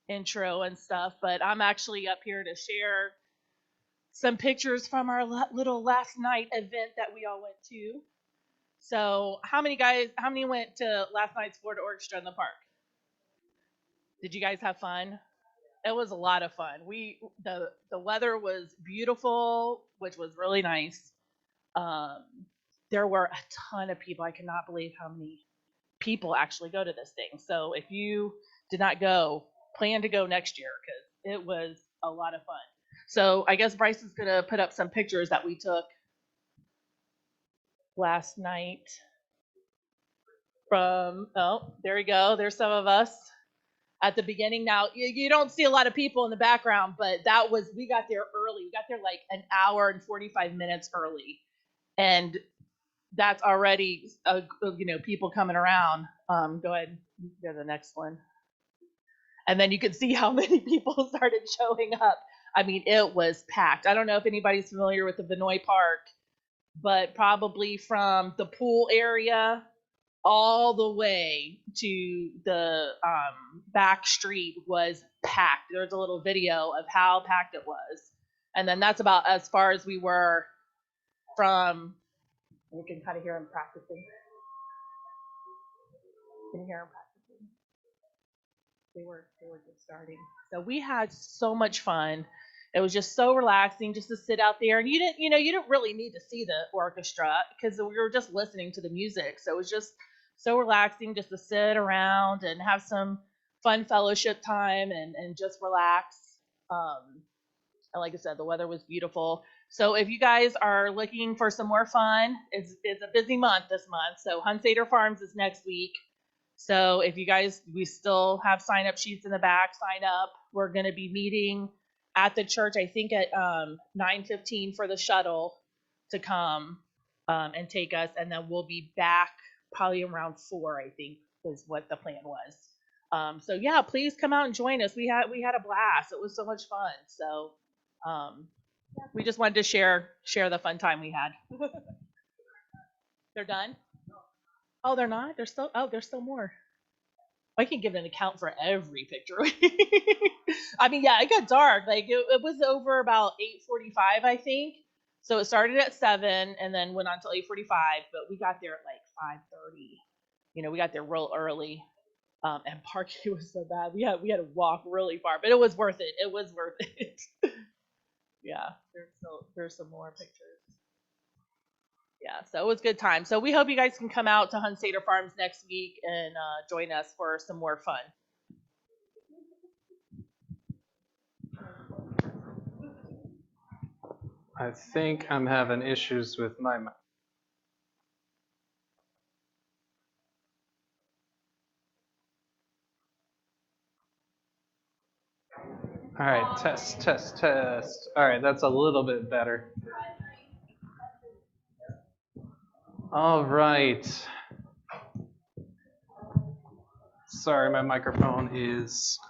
intro and stuff, but I'm actually up here to share some pictures from our little last night event that we all went to. So, how many went to last night's Florida Orchestra in the park? Did you guys have fun? It was a lot of fun. The weather was beautiful, which was really nice. Um, there were a ton of people. I cannot believe how many people actually go to this thing. So if you did not go, plan to go next year because it was a lot of fun. So I guess Bryce is gonna put up some pictures that we took last night from. Oh, there we go. There's some of us at the beginning. Now you don't see a lot of people in the background, but we got there early. We got there like an hour and 45 minutes early, and that's already people coming around. Go ahead, go to the next one, and then you can see how many people started showing up. I mean, it was packed. I don't know if anybody's familiar with the Vinoy Park, but probably from the pool area all the way to the back street was packed. There's a little video of how packed it was. And then that's about as far as we were from, you can kind of hear them practicing. You can hear them practicing. They were just starting. So we had so much fun. It was just so relaxing just to sit out there. And you didn't really need to see the orchestra because we were just listening to the music. So it was just so relaxing just to sit around and have some fun fellowship time and just relax. And like I said, the weather was beautiful. So if you guys are looking for some more fun, it's a busy month this month. So Hunsader Farms is next week. So if you guys, we still have sign up sheets in the back, sign up. We're going to be meeting at the church, I think at 9:15 for the shuttle to come and take us. And then we'll be back probably around 4, I think is what the plan was. So yeah, please come out and join us. We had a blast. It was so much fun. So we just wanted to share the fun time we had. They're done? Oh, they're not? There's still more. I can give an account for every picture. I mean, yeah, it got dark. Like it was over about 8:45, I think. So it started at 7 and then went on till 8:45, but we got there at like 5:30. We got there real early. And parking was so bad. We had to walk really far, but it was worth it. It was worth it. Yeah, there's some more pictures. Yeah, so it was a good time. So we hope you guys can come out to Hunsader Farms next week and join us for some more fun. I think I'm having issues with my mic. All right, test. All right, that's a little bit better. All right. Sorry, my microphone is...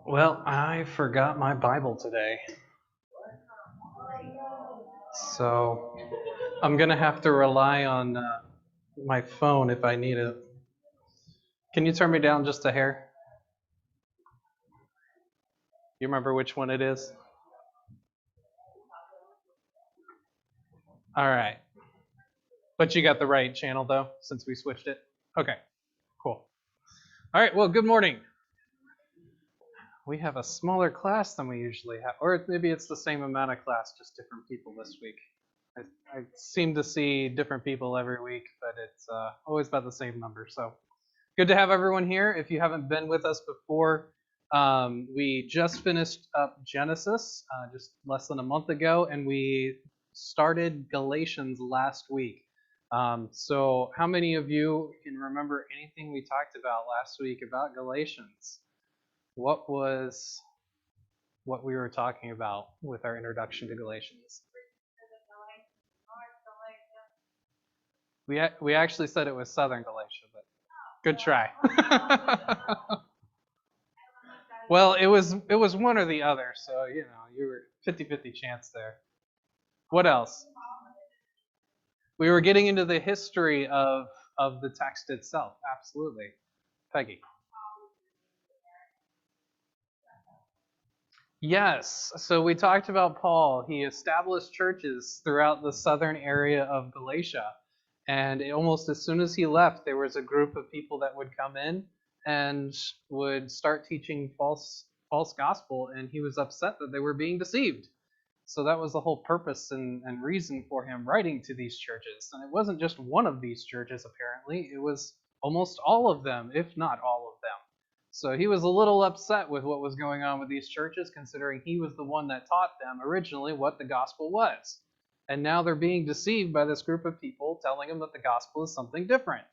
Well, I forgot my Bible today. So I'm going to have to rely on my phone if I need it. Can you turn me down just a hair? You remember which one it is? All right. But you got the right channel, though, since we switched it? Okay, cool. All right, well, good morning. We have a smaller class than we usually have. Or maybe it's the same amount of class, just different people this week. I seem to see different people every week, but it's always about the same number. So good to have everyone here. If you haven't been with us before, we just finished up Genesis just less than a month ago, and we started Galatians last week. So how many of you can remember anything we talked about last week about Galatians? What was what we were talking about with our introduction to Galatians? We actually said it was Southern Galatia, but good try. Well, it was one or the other, so you were 50-50 chance there. What else? We were getting into the history of the text itself. Absolutely. Peggy. Yes. So we talked about Paul. He established churches throughout the southern area of Galatia. And almost as soon as he left, there was a group of people that would come in and would start teaching false gospel, and he was upset that they were being deceived. So that was the whole purpose and reason for him writing to these churches. And it wasn't just one of these churches, apparently. It was almost all of them, if not all of them. So he was a little upset with what was going on with these churches, considering he was the one that taught them originally what the gospel was. And now they're being deceived by this group of people telling them that the gospel is something different.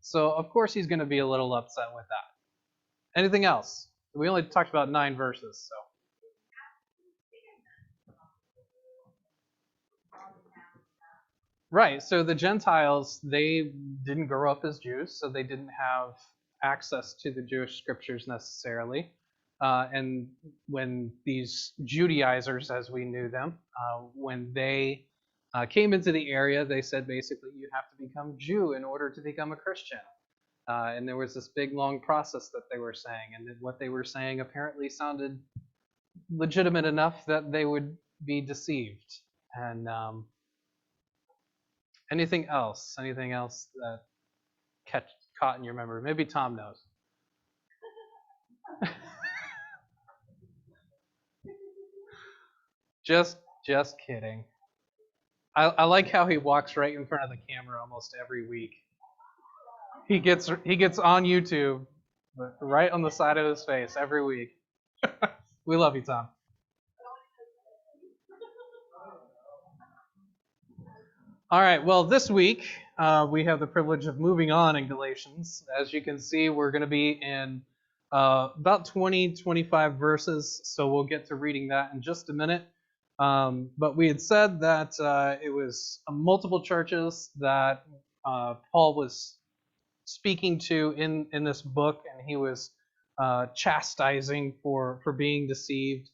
So, of course, he's going to be a little upset with that. Anything else? We only talked about 9 verses, so. Right, so the Gentiles, they didn't grow up as Jews, so they didn't have access to the Jewish scriptures necessarily. And when these Judaizers, as we knew them, when they came into the area, they said basically you have to become Jew in order to become a Christian. And there was this big, long process that they were saying, and what they were saying apparently sounded legitimate enough that they would be deceived. And anything else? Anything else that caught in your memory? Maybe Tom knows. Just kidding. I like how he walks right in front of the camera almost every week. He gets on YouTube, right on the side of his face every week. We love you, Tom. All right, well, this week we have the privilege of moving on in Galatians. As you can see, we're going to be in about 25 verses, so we'll get to reading that in just a minute. But we had said that it was multiple churches that Paul was speaking to in this book, and he was chastising for being deceived.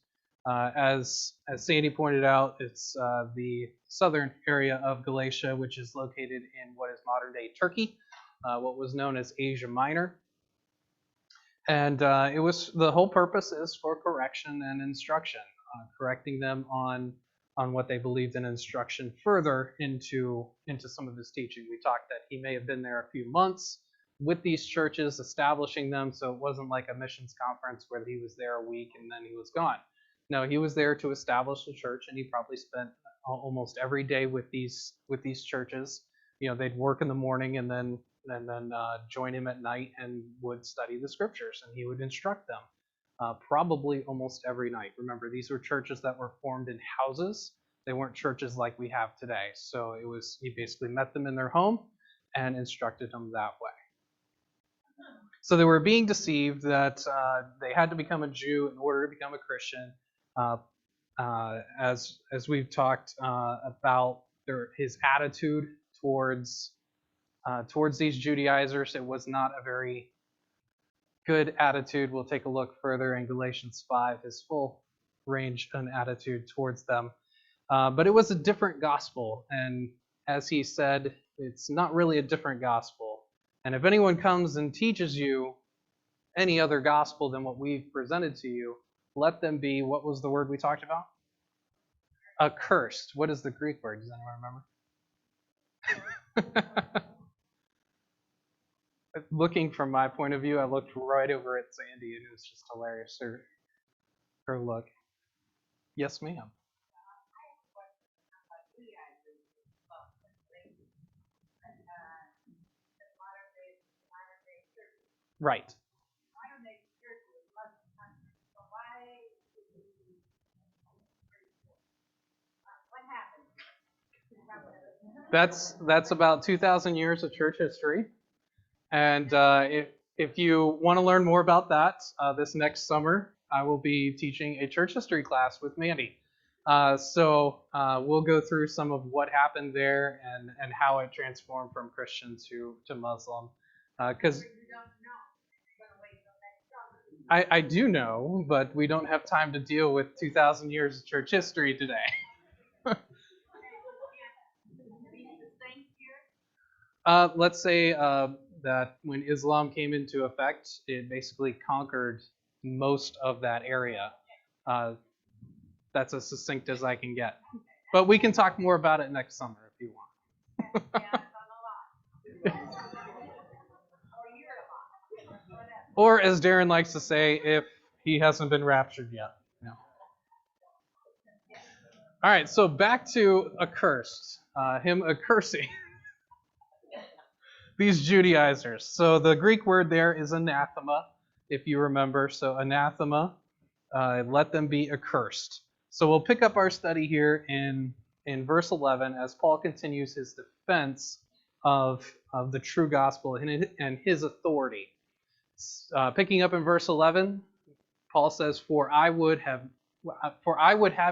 As Sandy pointed out, it's the southern area of Galatia, which is located in what is modern-day Turkey, what was known as Asia Minor. And it was the whole purpose is for correction and instruction, correcting them on what they believed in, instruction further into some of his teaching. We talked that he may have been there a few months with these churches, establishing them, so it wasn't like a missions conference where he was there a week and then he was gone. No, he was there to establish the church, and he probably spent almost every day with these churches. You know, they'd work in the morning and then join him at night and would study the scriptures, and he would instruct them probably almost every night. Remember, these were churches that were formed in houses. They weren't churches like we have today. So he basically met them in their home and instructed them that way. So they were being deceived that they had to become a Jew in order to become a Christian. As we've talked about his attitude towards these Judaizers, it was not a very good attitude. We'll take a look further in Galatians 5, his full range and attitude towards them. But it was a different gospel, and as he said, it's not really a different gospel. And if anyone comes and teaches you any other gospel than what we've presented to you, let them be, what was the word we talked about? Accursed. What is the Greek word? Does anyone remember? Looking from my point of view, I looked right over at Sandy, and it was just hilarious, her look. Yes, ma'am. Right. That's about 2,000 years of church history. And if you want to learn more about that, this next summer, I will be teaching a church history class with Mandy. So we'll go through some of what happened there and how it transformed from Christian to Muslim. Because I do know, but we don't have time to deal with 2,000 years of church history today. Let's say that when Islam came into effect, it basically conquered most of that area. Uh, that's as succinct as I can get. But we can talk more about it next summer if you want. Or as Darren likes to say, if he hasn't been raptured yet. No. All right, so back to accursed. Him accursing these Judaizers. So the Greek word there is anathema, if you remember. So anathema, let them be accursed. So we'll pick up our study here in verse 11 as Paul continues his defense of the true gospel and his authority. Picking up in verse 11, Paul says, For I would have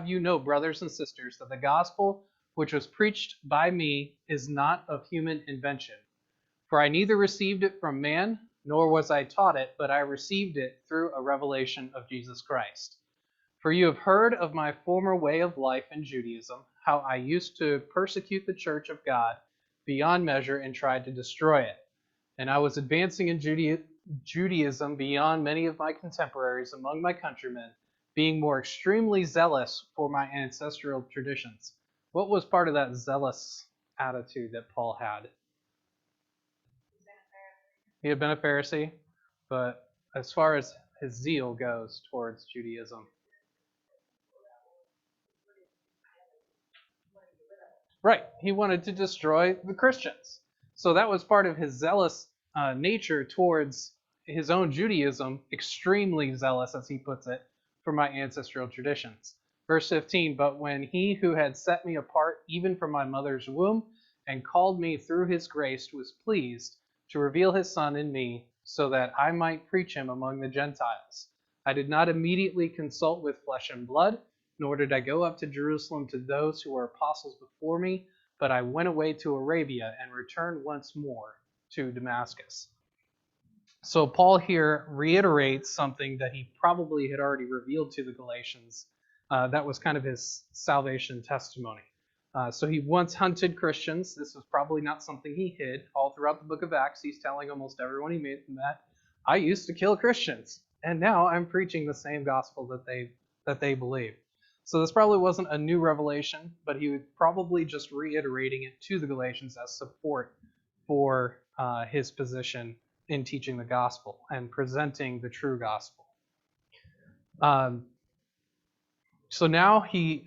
you know, brothers and sisters, that the gospel which was preached by me is not of human invention. For I neither received it from man, nor was I taught it, but I received it through a revelation of Jesus Christ. For you have heard of my former way of life in Judaism, how I used to persecute the church of God beyond measure and tried to destroy it. And I was advancing in Judaism beyond many of my contemporaries among my countrymen, being more extremely zealous for my ancestral traditions. What was part of that zealous attitude that Paul had? He had been a Pharisee, but as far as his zeal goes towards Judaism. Right, he wanted to destroy the Christians. So that was part of his zealous nature towards his own Judaism, extremely zealous, as he puts it, for my ancestral traditions. Verse 15, but when he who had set me apart even from my mother's womb and called me through his grace was pleased to reveal his Son in me so that I might preach him among the Gentiles. I did not immediately consult with flesh and blood, nor did I go up to Jerusalem to those who were apostles before me, but I went away to Arabia and returned once more to Damascus. So Paul here reiterates something that he probably had already revealed to the Galatians. That was kind of his salvation testimony. So he once hunted Christians. This was probably not something he hid. All throughout the book of Acts, he's telling almost everyone he met that I used to kill Christians, and now I'm preaching the same gospel that they believe. So this probably wasn't a new revelation, but he was probably just reiterating it to the Galatians as support for his position in teaching the gospel and presenting the true gospel. So now he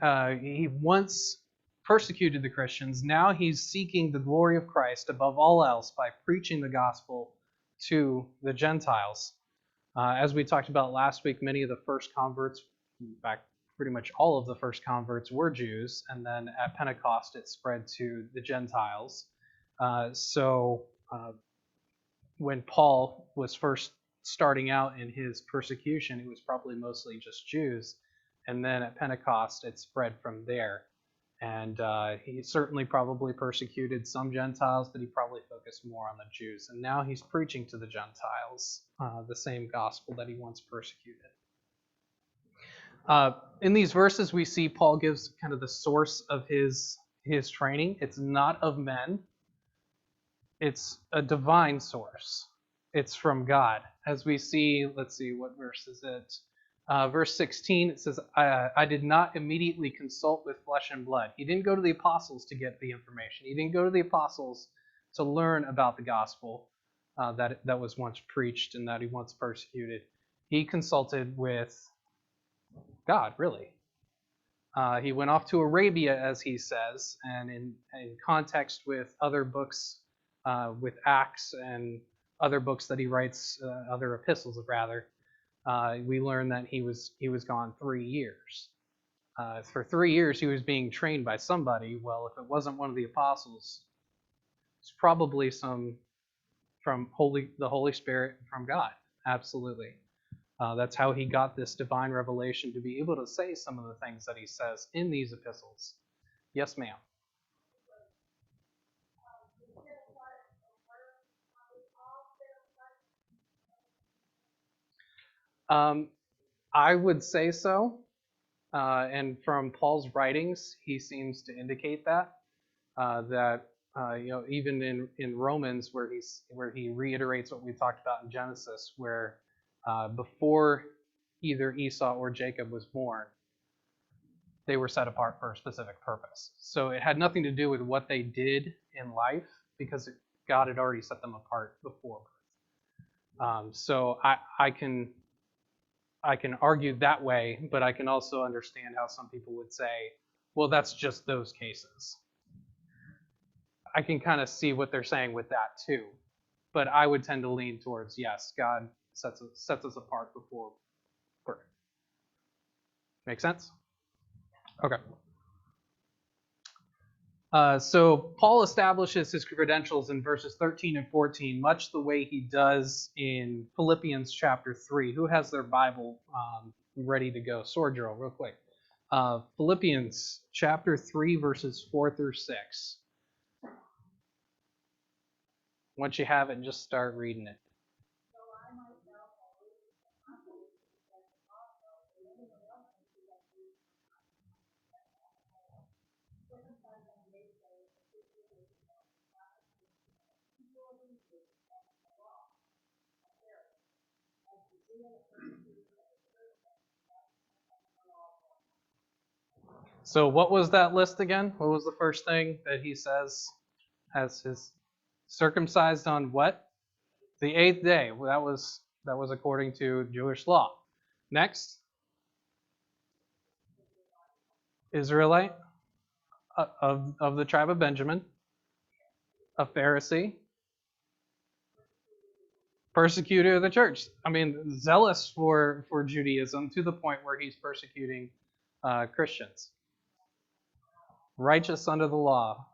once persecuted the Christians. Now he's seeking the glory of Christ above all else by preaching the gospel to the Gentiles. As we talked about last week, many of the first converts, in fact, pretty much all of the first converts were Jews, and then at Pentecost it spread to the Gentiles. When Paul was first starting out in his persecution, it was probably mostly just Jews, and then at Pentecost it spread from there. And he certainly probably persecuted some Gentiles, but he probably focused more on the Jews. And now he's preaching to the Gentiles the same gospel that he once persecuted. In these verses, we see Paul gives kind of the source of his training. It's not of men. It's a divine source. It's from God. As we see, let's see, what verse is it? Verse 16, it says, I did not immediately consult with flesh and blood. He didn't go to the apostles to get the information. He didn't go to the apostles to learn about the gospel that was once preached and that he once persecuted. He consulted with God, really. He went off to Arabia, as he says, and in context with other books, with Acts and other books that he writes, other epistles rather, we learn that he was gone 3 years. For 3 years, he was being trained by somebody. Well, if it wasn't one of the apostles, it's probably some from the Holy Spirit from God. Absolutely. That's how he got this divine revelation to be able to say some of the things that he says in these epistles. Yes, ma'am. I would say so. And from Paul's writings, he seems to indicate that even in Romans, where he reiterates what we talked about in Genesis, where before either Esau or Jacob was born, they were set apart for a specific purpose. So it had nothing to do with what they did in life, because God had already set them apart before birth. So I can argue that way, but I can also understand how some people would say, well, that's just those cases. I can kind of see what they're saying with that too. But I would tend to lean towards, yes, God sets us apart before birth. Make sense? Okay. So Paul establishes his credentials in verses 13 and 14, much the way he does in Philippians chapter 3. Who has their Bible ready to go? Sword drill, real quick. Philippians chapter 3, verses 4 through 6. Once you have it, just start reading it. So what was that list again? What was the first thing that he says as his circumcised on what? The 8th day. Well, that was according to Jewish law. Next, Israelite of the tribe of Benjamin, a Pharisee, persecutor of the church. I mean, zealous for Judaism to the point where he's persecuting Christians. Righteous under the law.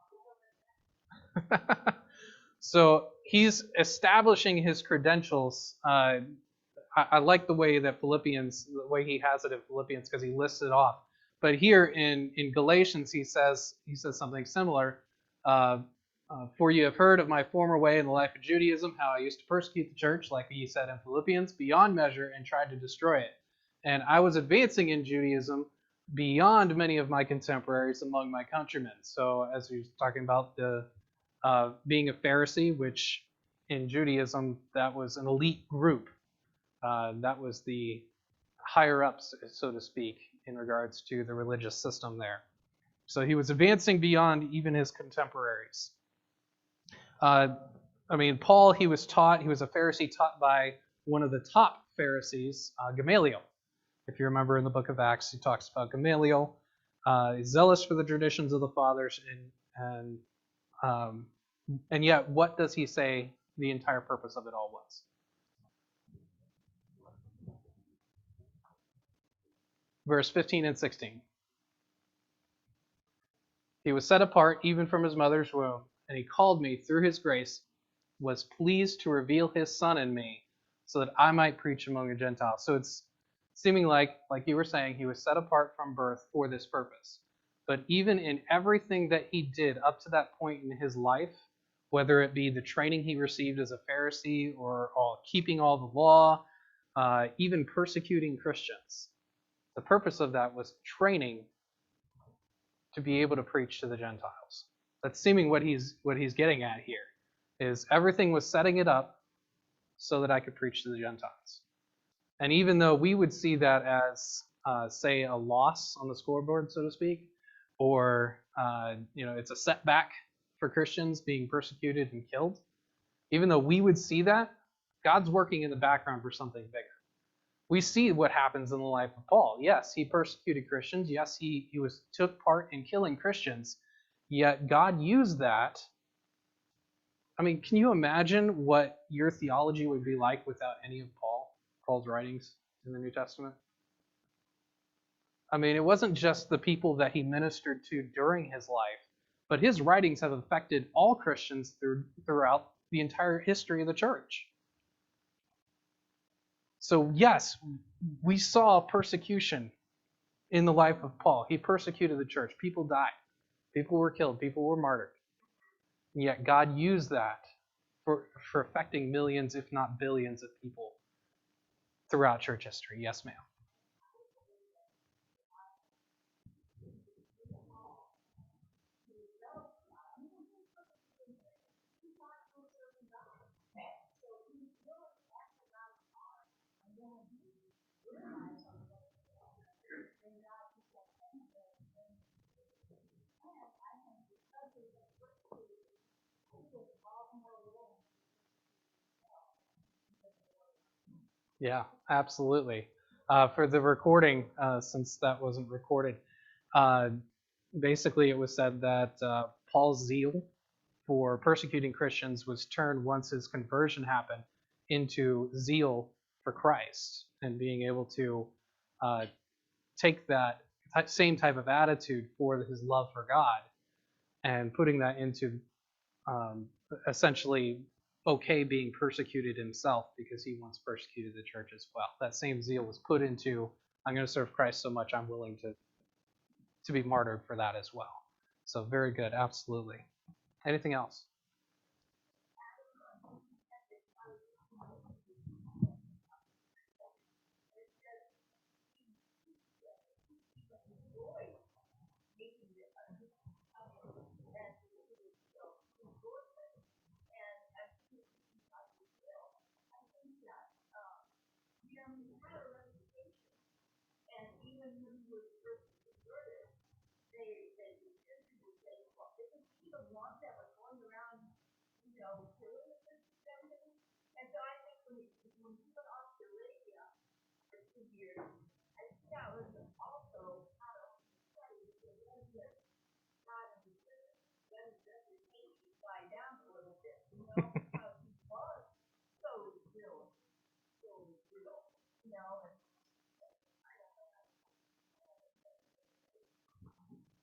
So he's establishing his credentials. I like the way that the way he has it in Philippians, because he lists it off. But here in Galatians, he says something similar. For you have heard of my former way in the life of Judaism, how I used to persecute the church, like he said in Philippians, beyond measure, and tried to destroy it. And I was advancing in Judaism beyond many of my contemporaries among my countrymen. So as he's talking about the being a Pharisee, which in Judaism, that was an elite group. That was the higher ups, so to speak, in regards to the religious system there. So he was advancing beyond even his contemporaries. Paul, he was a Pharisee taught by one of the top Pharisees, Gamaliel. If you remember in the book of Acts, he talks about Gamaliel, zealous for the traditions of the fathers, and yet what does he say the entire purpose of it all was? Verse 15 and 16. He was set apart even from his mother's womb, and he called me through his grace, was pleased to reveal his son in me, so that I might preach among the Gentiles. So it's seeming like you were saying, he was set apart from birth for this purpose. But even in everything that he did up to that point in his life, whether it be the training he received as a Pharisee or keeping all the law, even persecuting Christians, the purpose of that was training to be able to preach to the Gentiles. That's seeming what he's getting at here, is everything was setting it up so that I could preach to the Gentiles. And even though we would see that as, say, a loss on the scoreboard, so to speak, or it's a setback for Christians being persecuted and killed, even though we would see that, God's working in the background for something bigger. We see what happens in the life of Paul. Yes, he persecuted Christians. Yes, he took part in killing Christians. Yet God used that. I mean, can you imagine what your theology would be like without any of Paul's writings in the New Testament? I mean, it wasn't just the people that he ministered to during his life, but his writings have affected all Christians throughout the entire history of the church. So yes, we saw persecution in the life of Paul. He persecuted the church. People died. People were killed. People were martyred. And yet God used that for affecting millions, if not billions, of people throughout church history. Yes, ma'am. Yeah, absolutely. For the recording, since that wasn't recorded, uh, basically it was said that Paul's zeal for persecuting Christians was turned once his conversion happened into zeal for Christ and being able to uh, take that same type of attitude for his love for God and putting that into um, essentially okay being persecuted himself because he once persecuted the church as well. That same zeal was put into, I'm going to serve Christ so much I'm willing to be martyred for that as well. So very good, absolutely. Anything else?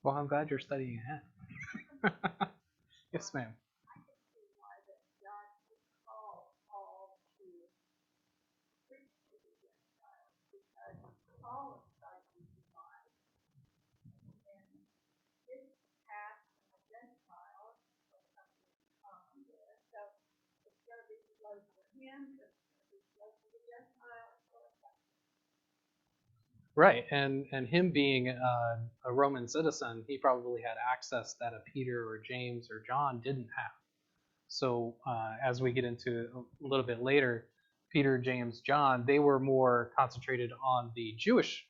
Well, I'm glad you're studying ahead. Yes, ma'am. Right, and him being a Roman citizen, he probably had access that a Peter or James or John didn't have. So as we get into a little bit later, Peter, James, John, they were more concentrated on the Jewish,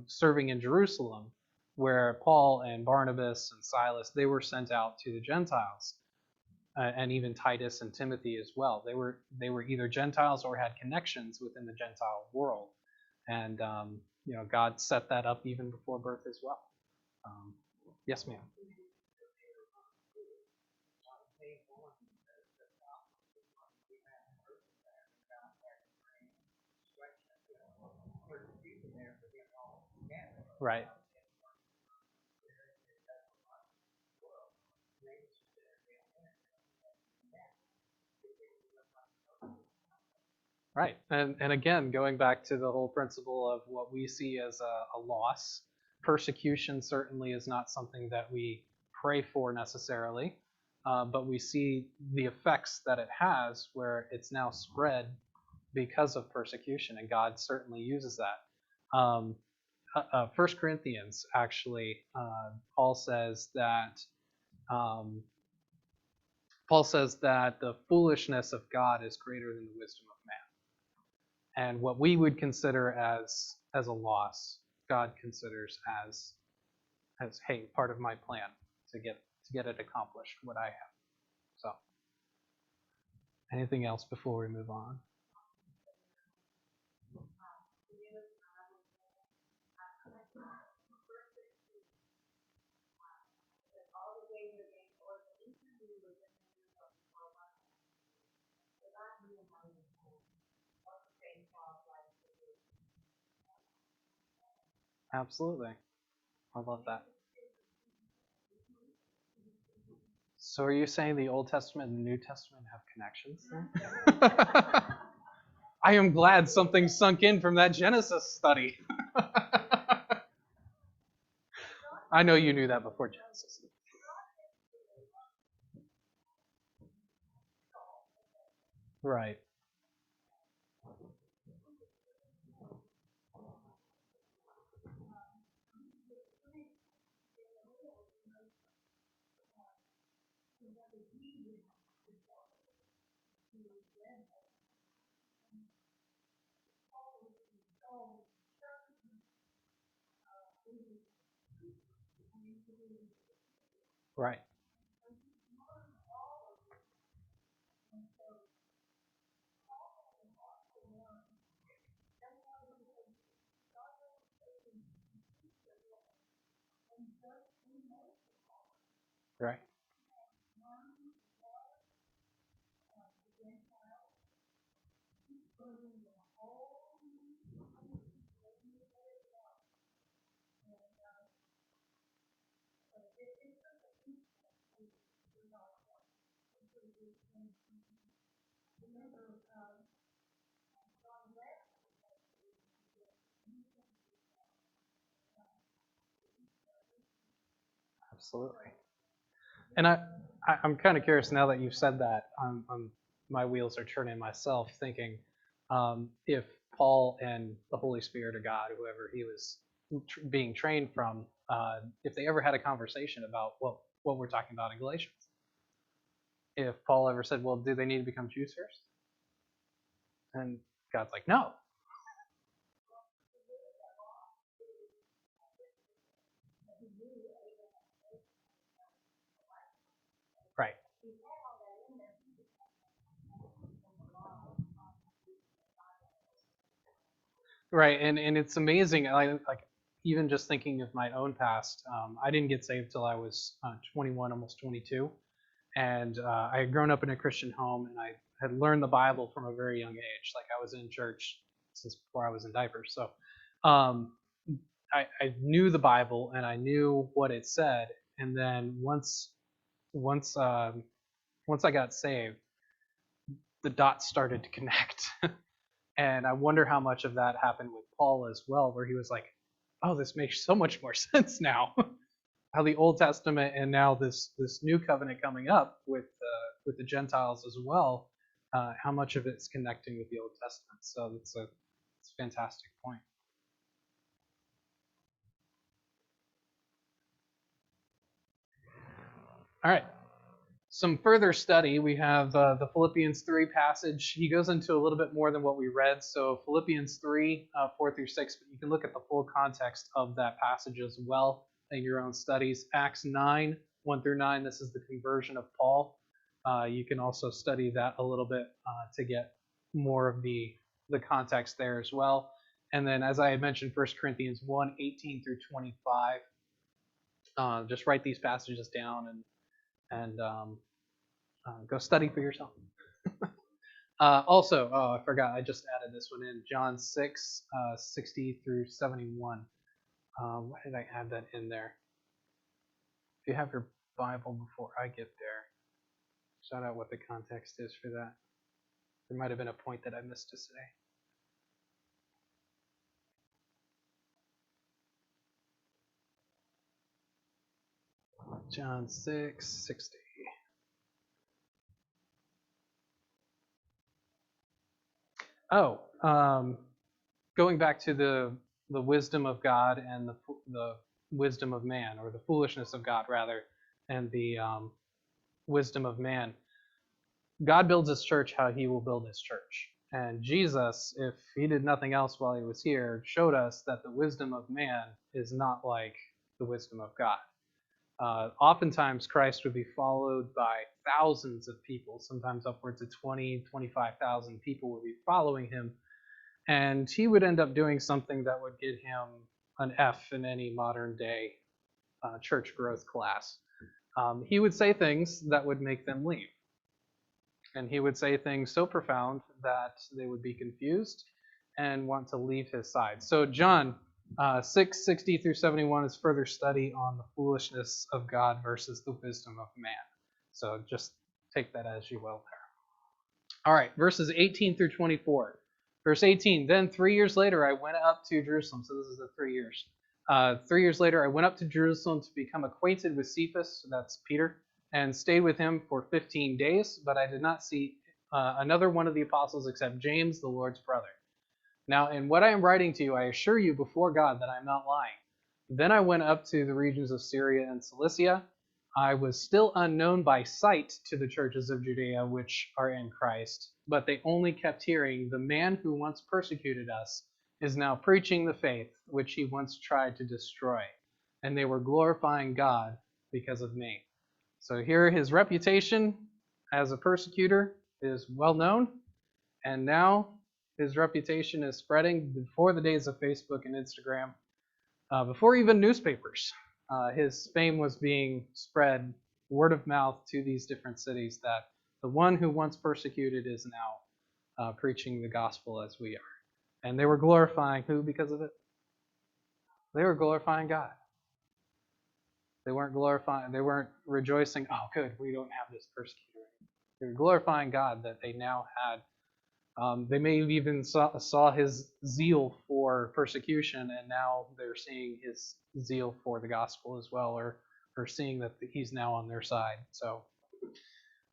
serving in Jerusalem, where Paul and Barnabas and Silas, they were sent out to the Gentiles, and even Titus and Timothy as well. They were either Gentiles or had connections within the Gentile world, and God set that up even before birth as well. Yes, ma'am. Right. Right. And again, going back to the whole principle of what we see as a loss, persecution certainly is not something that we pray for necessarily, but we see the effects that it has where it's now spread because of persecution, and God certainly uses that. 1 Corinthians, actually, Paul says that um, the foolishness of God is greater than the wisdom of man. And what we would consider as a loss, God considers as hey, part of my plan to get it accomplished, what I have. So, anything else before we move on? Absolutely. I love that. So are you saying the Old Testament and the New Testament have connections then? I am glad something sunk in from that Genesis study. I know you knew that before Genesis. Right. Right. Right. Absolutely. And I'm kind of curious now that you've said that. My wheels are turning myself, thinking if Paul and the Holy Spirit or God, whoever he was being trained from, if they ever had a conversation about what we're talking about in Galatians. If Paul ever said, "Well, do they need to become Jews first?" And God's like, "No." Right. Right, and it's amazing. Like even just thinking of my own past, I didn't get saved till I was 21, almost 22, and I had grown up in a Christian home, and I had learned the Bible from a very young age. Like I was in church since before I was in diapers, so um, I knew the Bible and I knew what it said. And then once once I got saved, the dots started to connect. And I wonder how much of that happened with Paul as well, where he was like, "Oh, this makes so much more sense now." How the Old Testament and now this new covenant coming up with the Gentiles as well, how much of it's connecting with the Old Testament. So it's a fantastic point. All right. Some further study, we have the Philippians 3 passage. He goes into a little bit more than what we read. So Philippians 3, 4 through 6, but you can look at the full context of that passage as well in your own studies. Acts 9, 1 through 9, this is the conversion of Paul. You can also study that a little bit to get more of the context there as well. And then, as I had mentioned, 1 Corinthians 1, 18 through 25. Just write these passages down and go study for yourself. Also, I forgot, I just added this one in. John 6, 60 through 71. Why did I add that in there? If you have your Bible before I get there, shout out what the context is for that. There might have been a point that I missed to say. John 6, 60. Oh, going back to the wisdom of God and the wisdom of man, or the foolishness of God rather, and the wisdom of man. God builds his church how he will build his church. And Jesus, if he did nothing else while he was here, showed us that the wisdom of man is not like the wisdom of God. Oftentimes, Christ would be followed by thousands of people, sometimes upwards of 20, 25,000 people would be following him. And he would end up doing something that would get him an F in any modern day church growth class. He would say things that would make them leave. And he would say things so profound that they would be confused and want to leave his side. So John 6, 60 through 71 is further study on the foolishness of God versus the wisdom of man. So just take that as you will there. All right, verses 18 through 24. Verse 18, then 3 years later I went up to Jerusalem. So this is the 3 years. 3 years later I went up to Jerusalem to become acquainted with Cephas, that's Peter, and stayed with him for 15 days, but I did not see another one of the apostles except James, the Lord's brother. Now, in what I am writing to you, I assure you before God that I am not lying. Then I went up to the regions of Syria and Cilicia. I was still unknown by sight to the churches of Judea which are in Christ, but they only kept hearing, the man who once persecuted us is now preaching the faith which he once tried to destroy. And they were glorifying God because of me. So here his reputation as a persecutor is well known, and now his reputation is spreading before the days of Facebook and Instagram, before even newspapers. His fame was being spread word of mouth to these different cities that the one who once persecuted is now preaching the gospel as we are. And they were glorifying who because of it? They were glorifying God. They weren't rejoicing, oh good, we don't have this persecutor. They were glorifying God that they now had. They may have even saw his zeal for persecution, and now they're seeing his zeal for the gospel as well, or seeing that he's now on their side. So,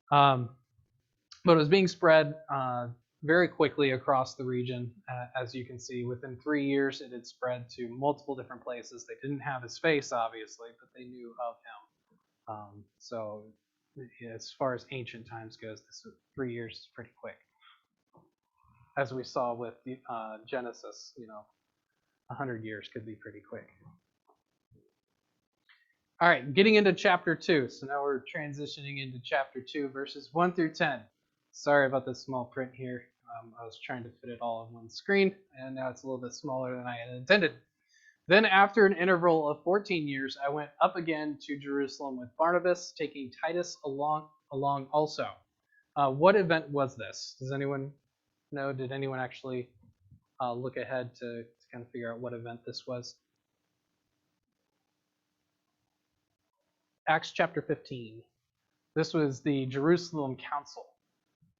but it was being spread very quickly across the region, as you can see. Within 3 years, it had spread to multiple different places. They didn't have his face, obviously, but they knew of him. So, as far as ancient times goes, 3 years is pretty quick. As we saw with Genesis, 100 years could be pretty quick. All right, getting into chapter 2. So now we're transitioning into chapter 2, verses 1 through 10. Sorry about this small print here. I was trying to fit it all on one screen, and now it's a little bit smaller than I had intended. Then after an interval of 14 years, I went up again to Jerusalem with Barnabas, taking Titus along also. What event was this? Does anyone know? Did anyone actually look ahead to kind of figure out what event this was? Acts chapter 15. This was the Jerusalem Council.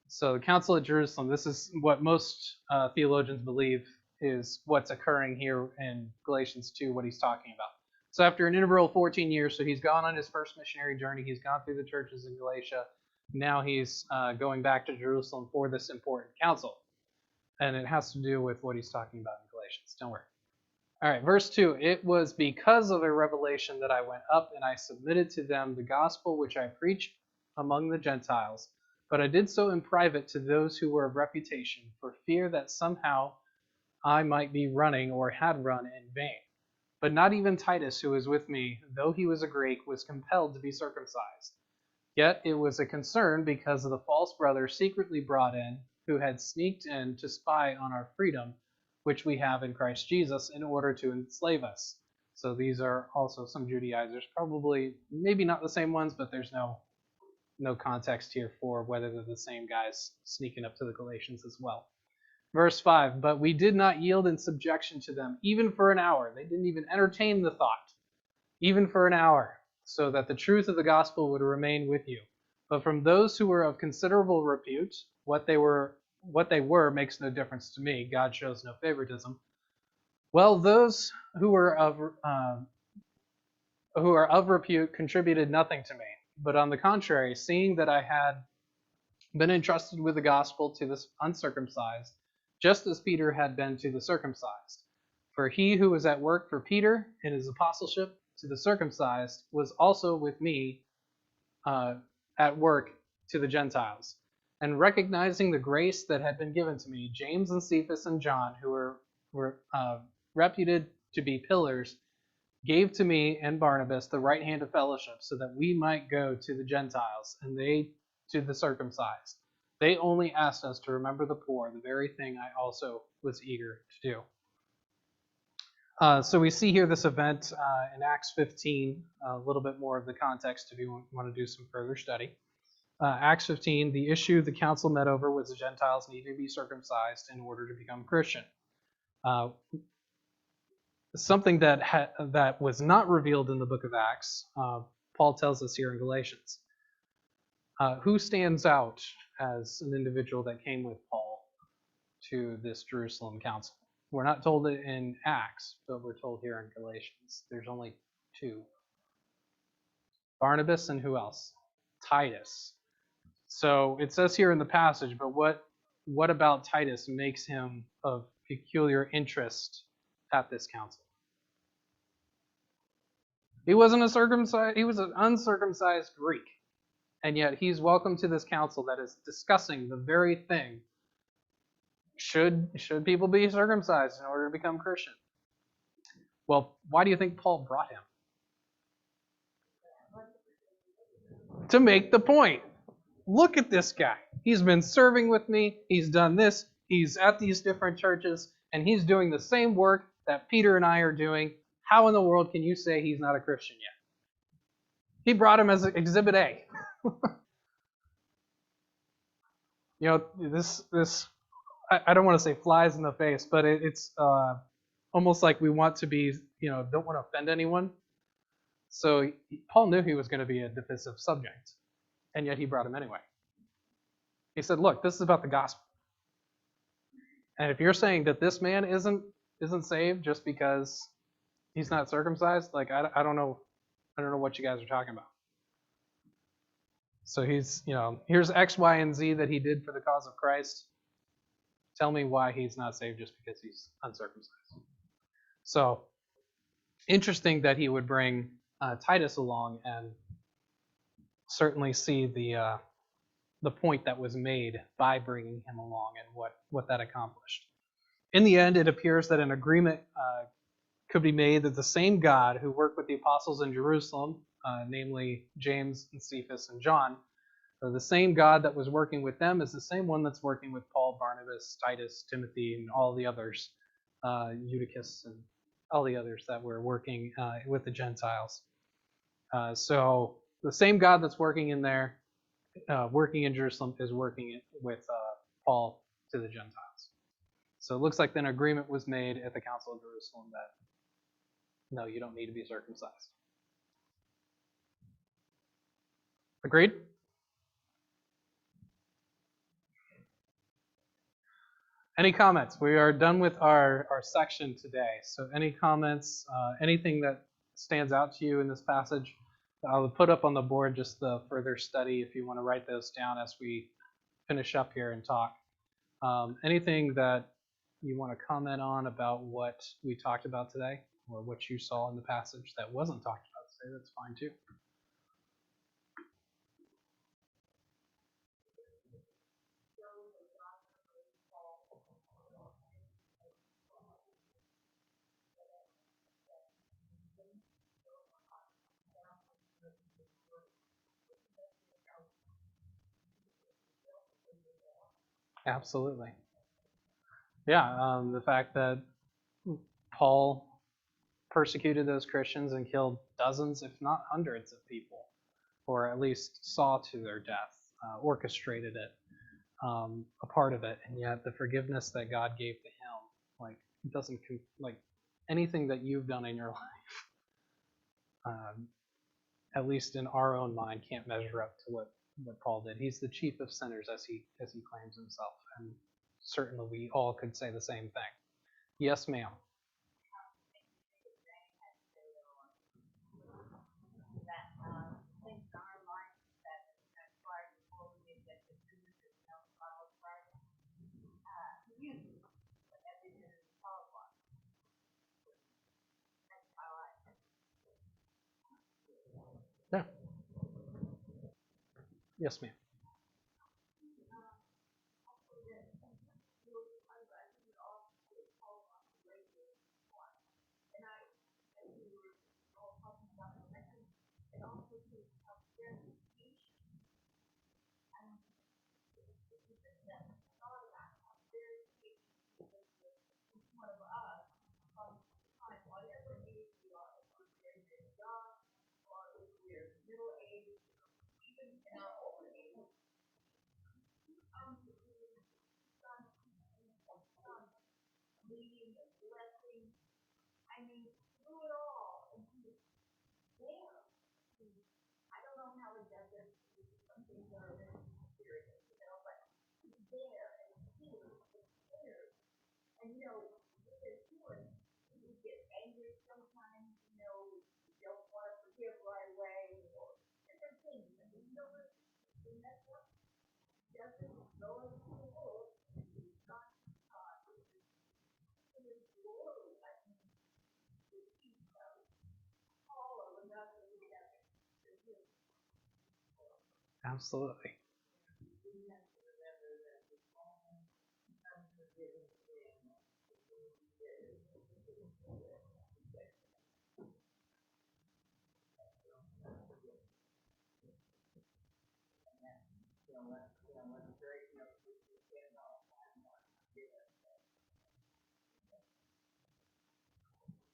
So the Council at Jerusalem, this is what most theologians believe is what's occurring here in Galatians 2, what he's talking about. So after an interval of 14 years, so he's gone on his first missionary journey, he's gone through the churches in Galatia, now he's going back to Jerusalem for this important council. And it has to do with what he's talking about in Galatians. Don't worry. All right, verse 2. It was because of a revelation that I went up and I submitted to them the gospel which I preached among the Gentiles. But I did so in private to those who were of reputation, for fear that somehow I might be running or had run in vain. But not even Titus, who was with me, though he was a Greek, was compelled to be circumcised. Yet it was a concern because of the false brother secretly brought in, who had sneaked in to spy on our freedom, which we have in Christ Jesus, in order to enslave us. So these are also some Judaizers, probably, maybe not the same ones, but there's no context here for whether they're the same guys sneaking up to the Galatians as well. Verse 5, but we did not yield in subjection to them, even for an hour. They didn't even entertain the thought, even for an hour, so that the truth of the gospel would remain with you. But from those who were of considerable repute, what they were makes no difference to me. God shows no favoritism. Well, those who are of repute contributed nothing to me. But on the contrary, seeing that I had been entrusted with the gospel to the uncircumcised, just as Peter had been to the circumcised. For he who was at work for Peter in his apostleship to the circumcised was also with me at work to the Gentiles. And recognizing the grace that had been given to me, James and Cephas and John, who were reputed to be pillars, gave to me and Barnabas the right hand of fellowship, so that we might go to the Gentiles, and they to the circumcised. They only asked us to remember the poor, the very thing I also was eager to do. So we see here this event in Acts 15, a little bit more of the context if you want to do some further study. Acts 15, the issue the council met over was the Gentiles needing to be circumcised in order to become Christian. Something that was not revealed in the book of Acts, Paul tells us here in Galatians. Who stands out as an individual that came with Paul to this Jerusalem council? We're not told it in Acts, but we're told here in Galatians. There's only two. Barnabas and who else? Titus. So it says here in the passage, but what about Titus makes him of peculiar interest at this council? He wasn't he was an uncircumcised Greek. And yet he's welcome to this council that is discussing the very thing. Should people be circumcised in order to become Christian? Well, why do you think Paul brought him? To make the point. Look at this guy. He's been serving with me. He's done this. He's at these different churches, and he's doing the same work that Peter and I are doing. How in the world can you say he's not a Christian yet? He brought him as Exhibit A. This I don't want to say flies in the face, but it's almost like we want to be, don't want to offend anyone. So Paul knew he was going to be a divisive subject, and yet he brought him anyway. He said, "Look, this is about the gospel, and if you're saying that this man isn't saved just because he's not circumcised, like I don't know what you guys are talking about." So here's X, Y, and Z that he did for the cause of Christ. Tell me why he's not saved just because he's uncircumcised. So interesting that he would bring Titus along and certainly see the point that was made by bringing him along and what that accomplished. In the end, it appears that an agreement could be made that the same God who worked with the apostles in Jerusalem, namely James and Cephas and John, the same God that was working with them is the same one that's working with Paul, Barnabas, Titus, Timothy, and all the others, Eutychus, and all the others that were working with the Gentiles. So the same God that's working in there, working in Jerusalem, is working with Paul to the Gentiles. So it looks like an agreement was made at the Council of Jerusalem that, no, you don't need to be circumcised. Agreed? Any comments? We are done with our section today. So any comments, anything that stands out to you in this passage? I'll put up on the board just the further study if you want to write those down as we finish up here and talk. Anything that you want to comment on about what we talked about today or what you saw in the passage that wasn't talked about today, that's fine too. Absolutely. Yeah, the fact that Paul persecuted those Christians and killed dozens, if not hundreds, of people, or at least saw to their death, orchestrated it, a part of it, and yet the forgiveness that God gave to him, like, it doesn't like anything that you've done in your life, at least in our own mind, can't measure up to what Paul did. He's the chief of sinners, as he claims himself, and certainly we all could say the same thing. Yes, ma'am. Yeah. Yes, ma'am. Absolutely.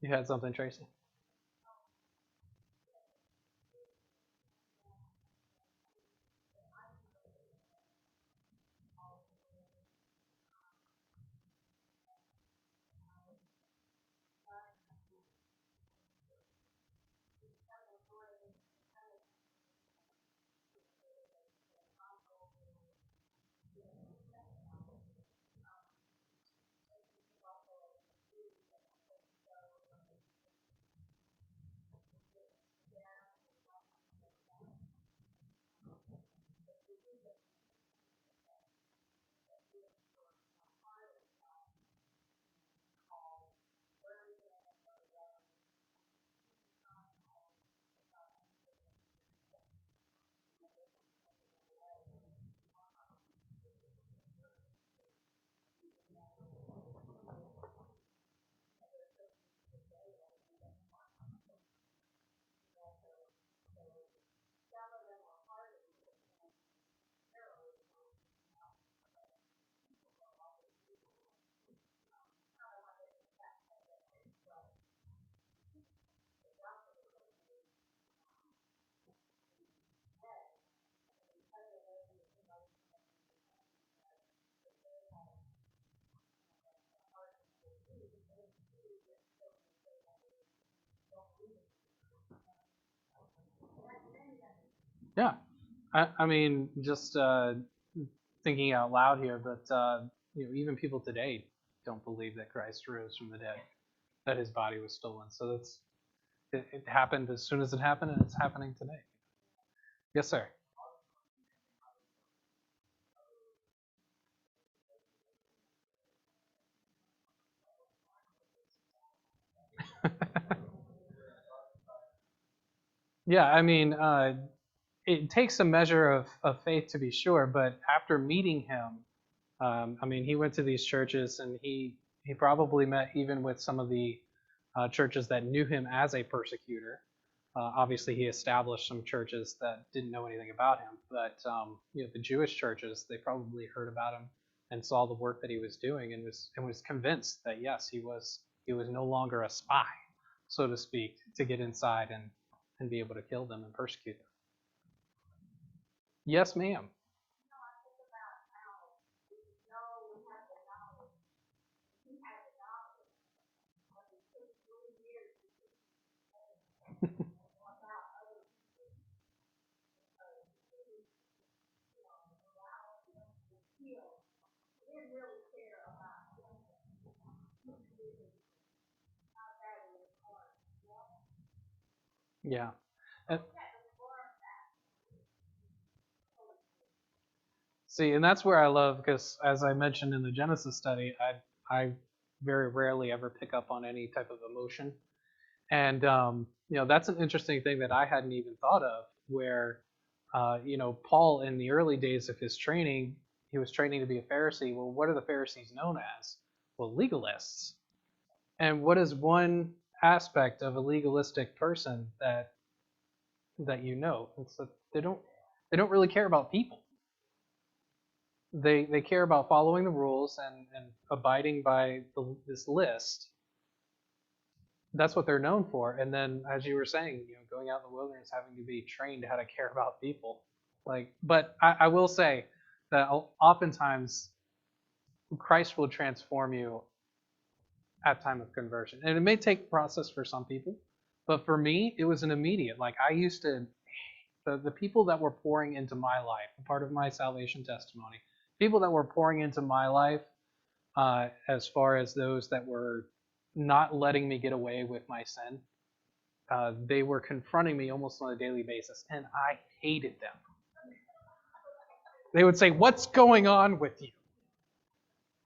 You had something, Tracy? Yeah. I mean, just thinking out loud here, but even people today don't believe that Christ rose from the dead, that his body was stolen. So it happened as soon as it happened, and it's happening today. Yes, sir. Yeah, I mean, it takes a measure of faith to be sure, but after meeting him, I mean, he went to these churches, and he probably met even with some of the churches that knew him as a persecutor. Obviously, he established some churches that didn't know anything about him, but the Jewish churches, they probably heard about him and saw the work that he was doing, and was convinced that yes, he was no longer a spy, so to speak, to get inside and be able to kill them and persecute them. Yes, ma'am. Yeah. And, see, and that's where I love, because as I mentioned in the Genesis study, I very rarely ever pick up on any type of emotion. And that's an interesting thing that I hadn't even thought of, where Paul, in the early days of his training, he was training to be a Pharisee. Well, what are the Pharisees known as? Well, legalists. And what is one aspect of a legalistic person that It's that they don't really care about people. They care about following the rules and abiding by this list. That's what they're known for. And then, as you were saying, going out in the wilderness, having to be trained how to care about people. But I will say that oftentimes Christ will transform you at time of conversion, and it may take a process for some people, but for me, it was an immediate. Like, I used to, the people that were pouring into my life, part of my salvation testimony, people that were pouring into my life, as far as those that were not letting me get away with my sin, they were confronting me almost on a daily basis, and I hated them. They would say, "What's going on with you?"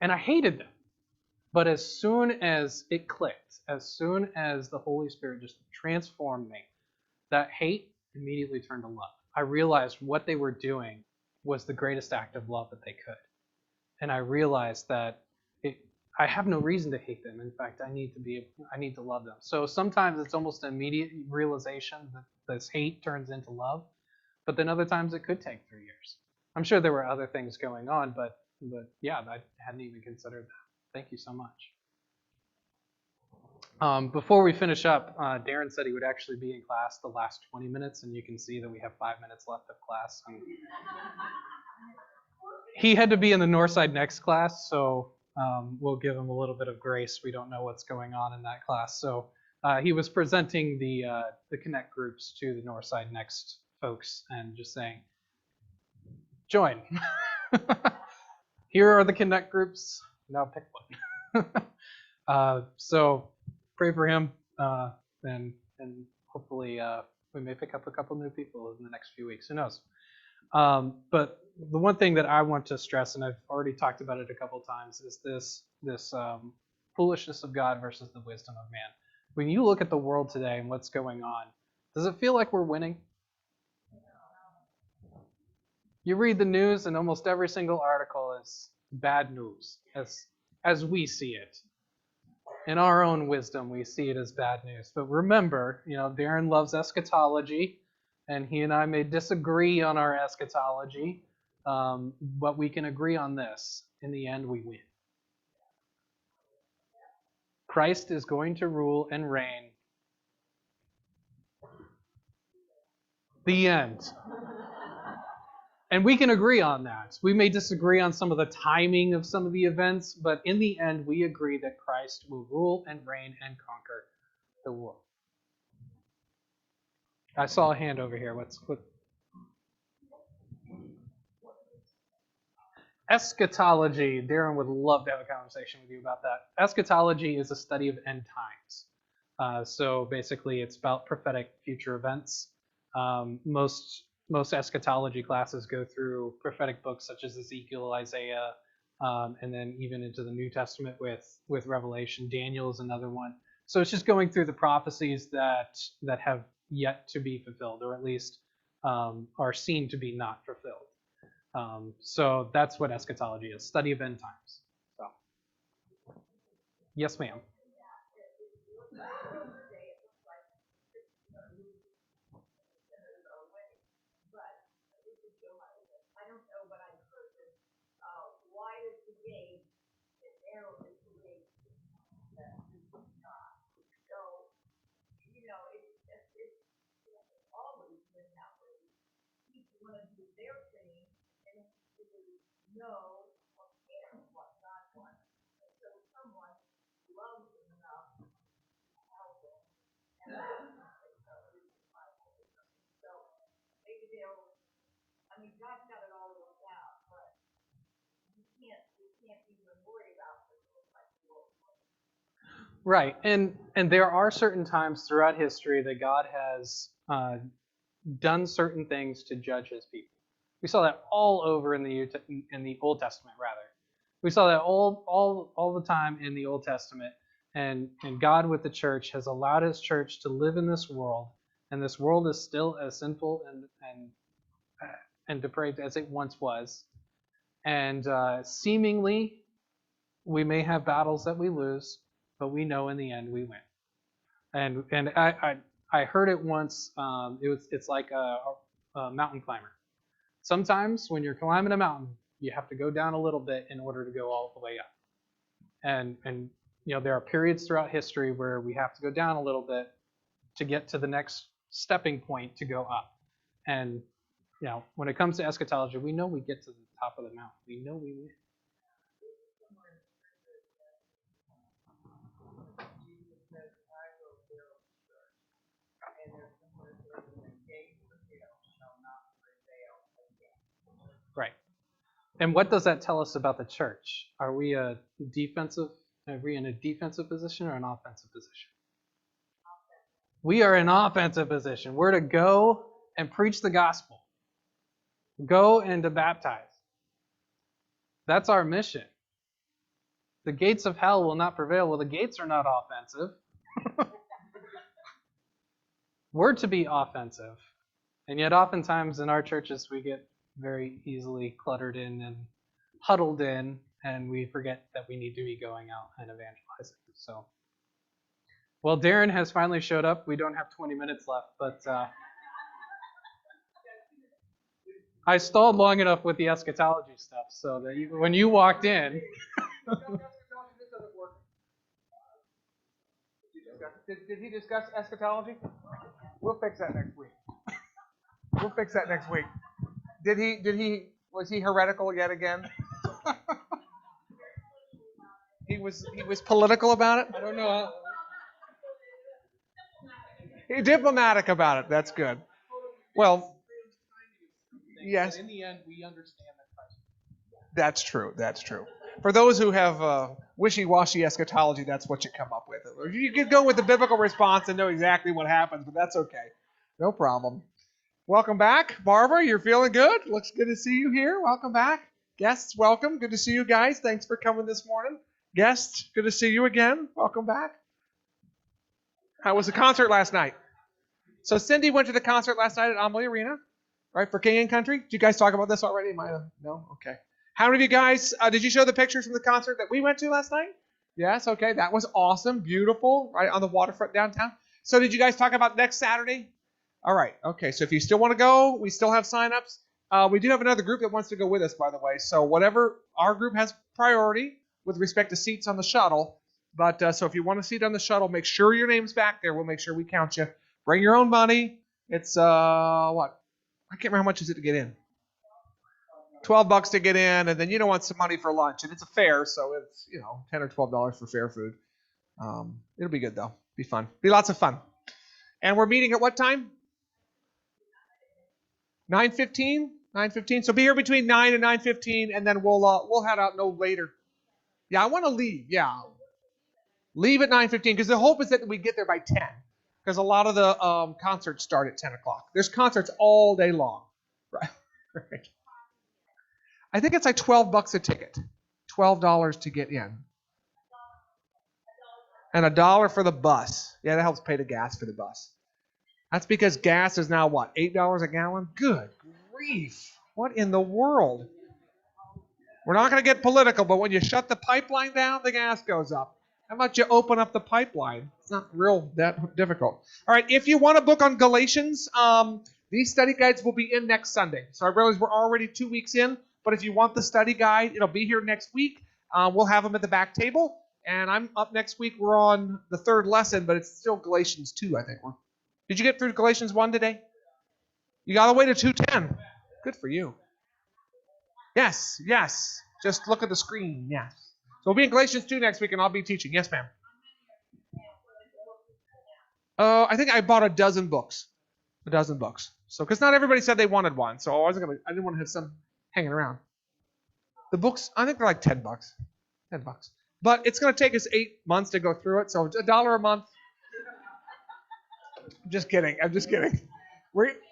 And I hated them. But as soon as it clicked, as soon as the Holy Spirit just transformed me, that hate immediately turned to love. I realized what they were doing was the greatest act of love that they could. And I realized that I have no reason to hate them. In fact, I need to love them. So sometimes it's almost an immediate realization that this hate turns into love, but then other times it could take 3 years. I'm sure there were other things going on, but yeah, I hadn't even considered that. Thank you so much. Before we finish up, Darren said he would actually be in class the last 20 minutes, and you can see that we have 5 minutes left of class. He had to be in the Northside next class, so we'll give him a little bit of grace. We don't know what's going on in that class. So he was presenting the Connect groups to the Northside next folks and just saying, join. Here are the Connect groups. Now pick one. So pray for him, and hopefully we may pick up a couple new people in the next few weeks. Who knows? But the one thing that I want to stress, and I've already talked about it a couple times, is this foolishness of God versus the wisdom of man. When you look at the world today and what's going on, does it feel like we're winning? You read the news, and almost every single article is bad news, as we see it. In our own wisdom, we see it as bad news. But remember, Darren loves eschatology, and he and I may disagree on our eschatology, but we can agree on this. In the end, we win. Christ is going to rule and reign. The end. And we can agree on that. We may disagree on some of the timing of some of the events, but in the end, we agree that Christ will rule and reign and conquer the world. I saw a hand over here. What? Eschatology. Darren would love to have a conversation with you about that. Eschatology is a study of end times. So basically, it's about prophetic future events. Most eschatology classes go through prophetic books such as Ezekiel, Isaiah, and then even into the New Testament with Revelation. Daniel is another one. So it's just going through the prophecies that have yet to be fulfilled, or at least are seen to be not fulfilled. So that's what eschatology is, study of end times. So, yes, ma'am. Right, and there are certain times throughout history that God has done certain things to judge His people. We saw that all over in the Old Testament, rather. We saw that all the time in the Old Testament, and God with the church has allowed His church to live in this world, and this world is still as sinful and depraved as it once was, and seemingly we may have battles that we lose, but we know in the end we win. And I heard it once. It's like a mountain climber. Sometimes when you're climbing a mountain, you have to go down a little bit in order to go all the way up. And there are periods throughout history where we have to go down a little bit to get to the next stepping point to go up. And when it comes to eschatology, we know we get to the top of the mountain. We know we win. Right. And what does that tell us about the church? Are we in a defensive position or an offensive position? We are in offensive position. We're to go and preach the gospel. Go and to baptize. That's our mission. The gates of hell will not prevail. Well, the gates are not offensive. We're to be offensive. And yet oftentimes in our churches we get very easily cluttered in and huddled in, and we forget that we need to be going out and evangelizing. So, well, Darren has finally showed up. We don't have 20 minutes left, but I stalled long enough with the eschatology stuff so that when you walked in... Did he discuss eschatology? We'll fix that next week. We'll fix that next week. Was he heretical yet again? He was political about it? I don't know. Diplomatic about it. That's good. Well, yes. But in the end, we understand that Christ. That's true. That's true. For those who have wishy-washy eschatology, that's what you come up with. You could go with the biblical response and know exactly what happens, but that's okay. No problem. Welcome back. Barbara, you're feeling good? Looks good to see you here. Welcome back. Guests, welcome. Good to see you guys. Thanks for coming this morning. Guests, good to see you again. Welcome back. How was the concert last night? So Cindy went to the concert last night at Amalie Arena, right, for King and Country. Did you guys talk about this already? No? Okay. How many of you guys, did you show the pictures from the concert that we went to last night? Yes, okay. That was awesome. Beautiful, right on the waterfront downtown. So did you guys talk about next Saturday? All right. Okay. So if you still want to go, we still have signups. We do have another group that wants to go with us, by the way. So whatever, our group has priority with respect to seats on the shuttle. But so if you want a seat on the shuttle, make sure your name's back there. We'll make sure we count you. Bring your own money. It's what? I can't remember how much is it to get in. $12 to get in, and then you don't want some money for lunch, and it's a fair, so it's $10 or $12 for fair food. It'll be good though. Be fun. Be lots of fun. And we're meeting at what time? 9:15. 9:15. So be here between 9 and 9:15, and then we'll head out no later. Yeah, I want to leave. Yeah, leave at 9:15 because the hope is that we get there by 10. Because a lot of the concerts start at 10 o'clock. There's concerts all day long. Right. Right. I think it's like $12 a ticket. $12 to get in. And $1 for the bus. Yeah, that helps pay the gas for the bus. That's because gas is now what? $8 a gallon? Good grief. What in the world? We're not going to get political, but when you shut the pipeline down, the gas goes up. How about you open up the pipeline? It's not real that difficult. All right, if you want a book on Galatians, these study guides will be in next Sunday. So I realize we're already 2 weeks in, but if you want the study guide, it'll be here next week. We'll have them at the back table. And I'm up next week. We're on the 3rd lesson, but it's still Galatians 2, I think. Did you get through Galatians 1 today? You got all the way to 2:10. Good for you. Yes. Just look at the screen. Yes. So we'll be in Galatians 2 next week, and I'll be teaching. Yes, ma'am. I think I bought a dozen books. So, because not everybody said they wanted one, so I didn't want to have some hanging around. The books, I think they're like $10. $10. But it's going to take us 8 months to go through it, so $1 a month. I'm just kidding.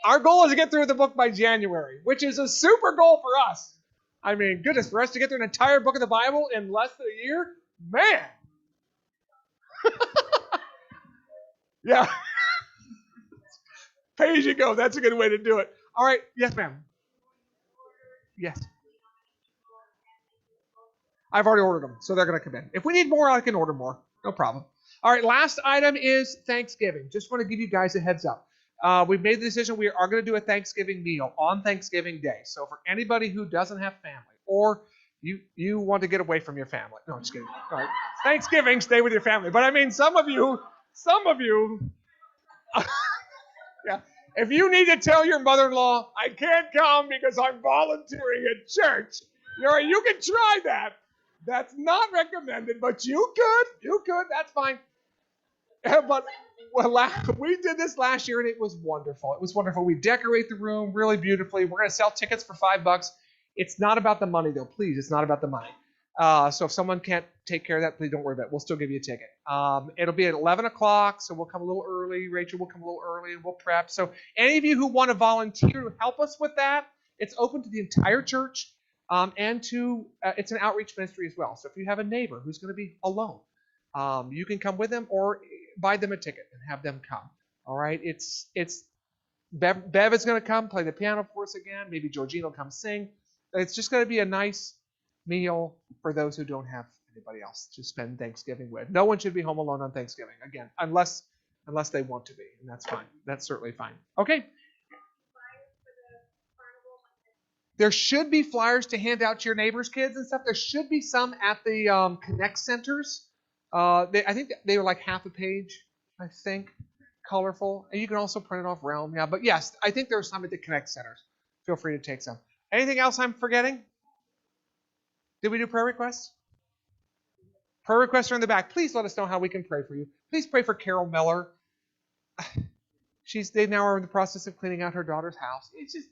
Our goal is to get through the book by January, which is a super goal for us. I mean, goodness, for us to get through an entire book of the Bible in less than a year, man. Yeah. Pay as you go. That's a good way to do it. All right. Yes, ma'am. Yes. I've already ordered them, so they're going to come in. If we need more, I can order more. No problem. All right. Last item is Thanksgiving. Just want to give you guys a heads up. We've made the decision we are going to do a Thanksgiving meal on Thanksgiving Day. So for anybody who doesn't have family or you want to get away from your family. No, I'm just kidding. All right. Thanksgiving, stay with your family. But I mean, some of you, yeah. If you need to tell your mother-in-law, I can't come because I'm volunteering at church, you can try that. That's not recommended, but you could. That's fine. But we did this last year, and it was wonderful. We decorate the room really beautifully. We're going to sell tickets for $5. It's not about the money, though. Please, it's not about the money. So if someone can't take care of that, please don't worry about it. We'll still give you a ticket. It'll be at 11 o'clock, so we'll come a little early. Rachel will come a little early, and we'll prep. So any of you who want to volunteer to help us with that, it's open to the entire church, and it's an outreach ministry as well. So if you have a neighbor who's going to be alone, you can come with them or buy them a ticket and have them come. All right? It's Bev is going to come play the piano for us again. Maybe Georgina will come sing. It's just going to be a nice meal for those who don't have anybody else to spend Thanksgiving with. No one should be home alone on Thanksgiving, again, unless they want to be, and that's fine. That's certainly fine. Okay. There should be flyers to hand out to your neighbors' kids and stuff. There should be some at the Connect centers. I think they were like half a page, I think, colorful. And you can also print it off Realm. Yeah, but yes, I think there's some at the Connect centers. Feel free to take some. Anything else I'm forgetting? Did we do prayer requests? Prayer requests are in the back. Please let us know how we can pray for you. Please pray for Carol Miller. They now are in the process of cleaning out her daughter's house. It's just,